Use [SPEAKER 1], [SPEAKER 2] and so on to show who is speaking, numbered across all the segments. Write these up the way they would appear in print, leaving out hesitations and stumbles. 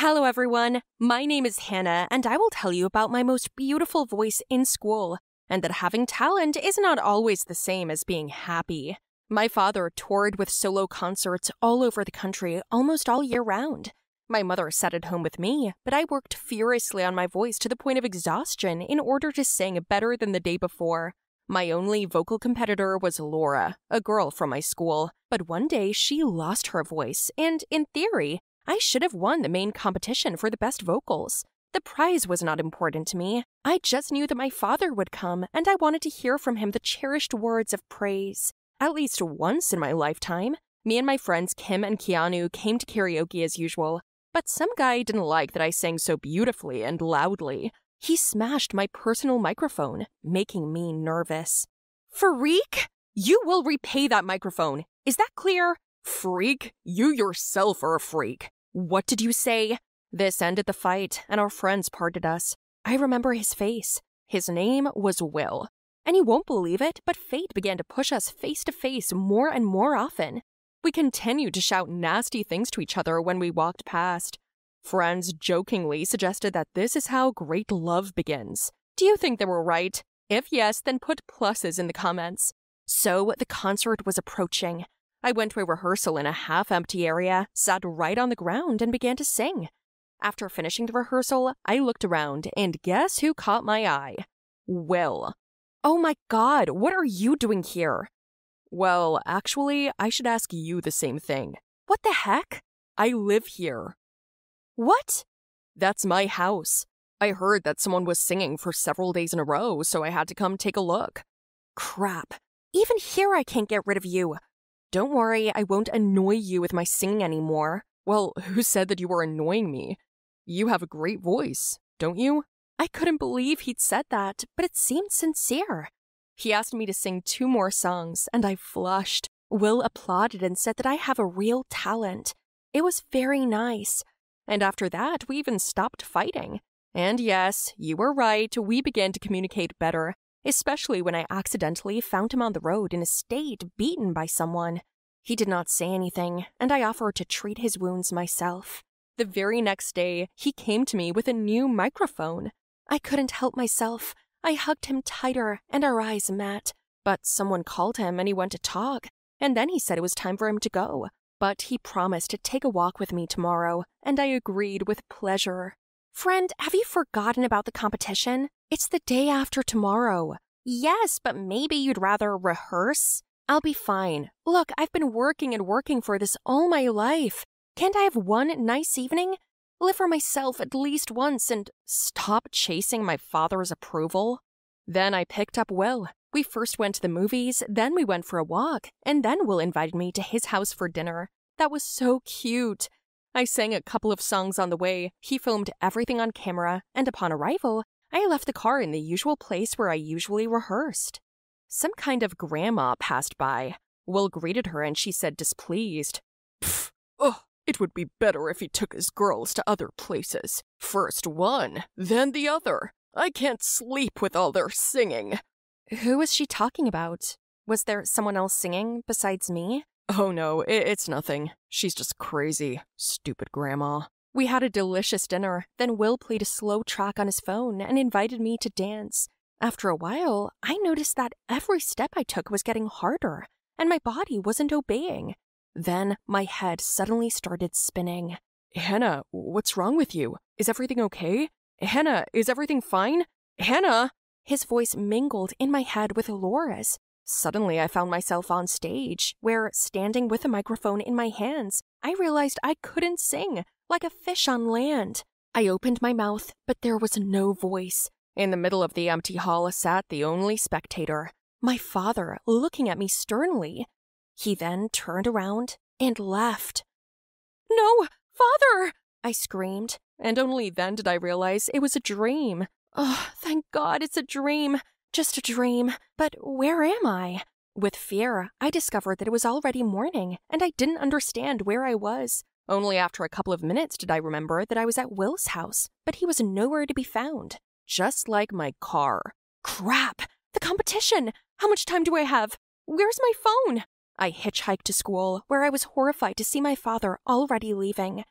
[SPEAKER 1] Hello everyone, my name is Hannah and I will tell you about my most beautiful voice in school, and that having talent is not always the same as being happy. My father toured with solo concerts all over the country almost all year round. My mother sat at home with me, but I worked furiously on my voice to the point of exhaustion in order to sing better than the day before. My only vocal competitor was Laura, a girl from my school, but one day she lost her voice, and in theory, I should have won the main competition for the best vocals. The prize was not important to me. I just knew that my father would come, and I wanted to hear from him the cherished words of praise. At least once in my lifetime, me and my friends Kim and Keanu came to karaoke as usual, but some guy didn't like that I sang so beautifully and loudly. He smashed my personal microphone, making me nervous. Freak! You will repay that microphone. Is that clear? Freak? You yourself are a freak. What did you say? This ended the fight, and our friends parted us. I remember his face. His name was Will. And you won't believe it, but fate began to push us face to face more and more often. We continued to shout nasty things to each other when we walked past. Friends jokingly suggested that this is how great love begins. Do you think they were right? If yes, then put pluses in the comments. So the concert was approaching. I went to a rehearsal in a half-empty area, sat right on the ground, and began to sing. After finishing the rehearsal, I looked around, and guess who caught my eye? Will. Oh my God, what are you doing here? Well, actually, I should ask you the same thing. What the heck? I live here. What? That's my house. I heard that someone was singing for several days in a row, so I had to come take a look. Crap. Even here I can't get rid of you. Don't worry, I won't annoy you with my singing anymore. Well, who said that you were annoying me? You have a great voice, don't you? I couldn't believe he'd said that, but it seemed sincere. He asked me to sing 2 more songs, and I flushed. Will applauded and said that I have a real talent. It was very nice. And after that, we even stopped fighting. And yes, you were right, we began to communicate better, especially when I accidentally found him on the road in a state beaten by someone. He did not say anything, and I offered to treat his wounds myself. The very next day, he came to me with a new microphone. I couldn't help myself. I hugged him tighter, and our eyes met. But someone called him, and he went to talk, and then he said it was time for him to go. But he promised to take a walk with me tomorrow, and I agreed with pleasure. Friend, have you forgotten about the competition? It's the day after tomorrow. Yes, but maybe you'd rather rehearse? I'll be fine. Look, I've been working and working for this all my life. Can't I have one nice evening? Live for myself at least once and stop chasing my father's approval? Then I picked up Will. We first went to the movies, then we went for a walk, and then Will invited me to his house for dinner. That was so cute. I sang a couple of songs on the way, he filmed everything on camera, and upon arrival, I left the car in the usual place where I usually rehearsed. Some kind of grandma passed by. Will greeted her and she said displeased. Pfft, it would be better if he took his girls to other places. First one, then the other. I can't sleep with all their singing. Who was she talking about? Was there someone else singing besides me? Oh no, it's nothing. She's just crazy. Stupid grandma. We had a delicious dinner, then Will played a slow track on his phone and invited me to dance. After a while, I noticed that every step I took was getting harder, and my body wasn't obeying. Then my head suddenly started spinning. Hannah, what's wrong with you? Is everything okay? Hannah, is everything fine? Hannah! His voice mingled in my head with Laura's. Suddenly, I found myself on stage, where, standing with a microphone in my hands, I realized I couldn't sing, like a fish on land. I opened my mouth, but there was no voice. In the middle of the empty hall sat the only spectator, my father, looking at me sternly. He then turned around and left. No, father! I screamed, and only then did I realize it was a dream. Oh, thank God it's a dream. Just a dream. But where am I? With fear, I discovered that it was already morning, and I didn't understand where I was. Only after a couple of minutes did I remember that I was at Will's house, but he was nowhere to be found. Just like my car. Crap! The competition! How much time do I have? Where's my phone? I hitchhiked to school, where I was horrified to see my father already leaving.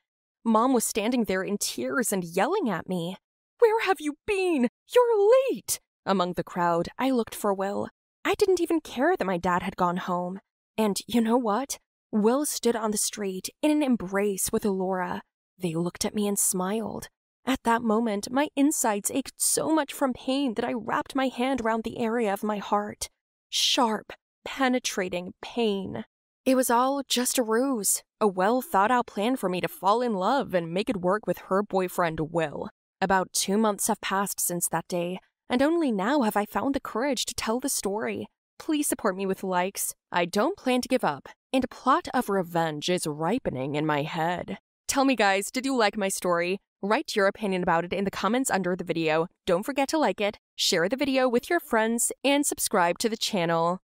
[SPEAKER 1] Mom was standing there in tears and yelling at me. "Where have you been? You're late!" Among the crowd, I looked for Will. I didn't even care that my dad had gone home. And you know what? Will stood on the street in an embrace with Laura. They looked at me and smiled. At that moment, my insides ached so much from pain that I wrapped my hand around the area of my heart. Sharp, penetrating pain. It was all just a ruse, a well-thought-out plan for me to fall in love and make it work with her boyfriend, Will. About 2 months have passed since that day, and only now have I found the courage to tell the story. Please support me with likes. I don't plan to give up, and a plot of revenge is ripening in my head. Tell me, guys, did you like my story? Write your opinion about it in the comments under the video. Don't forget to like it, share the video with your friends, and subscribe to the channel.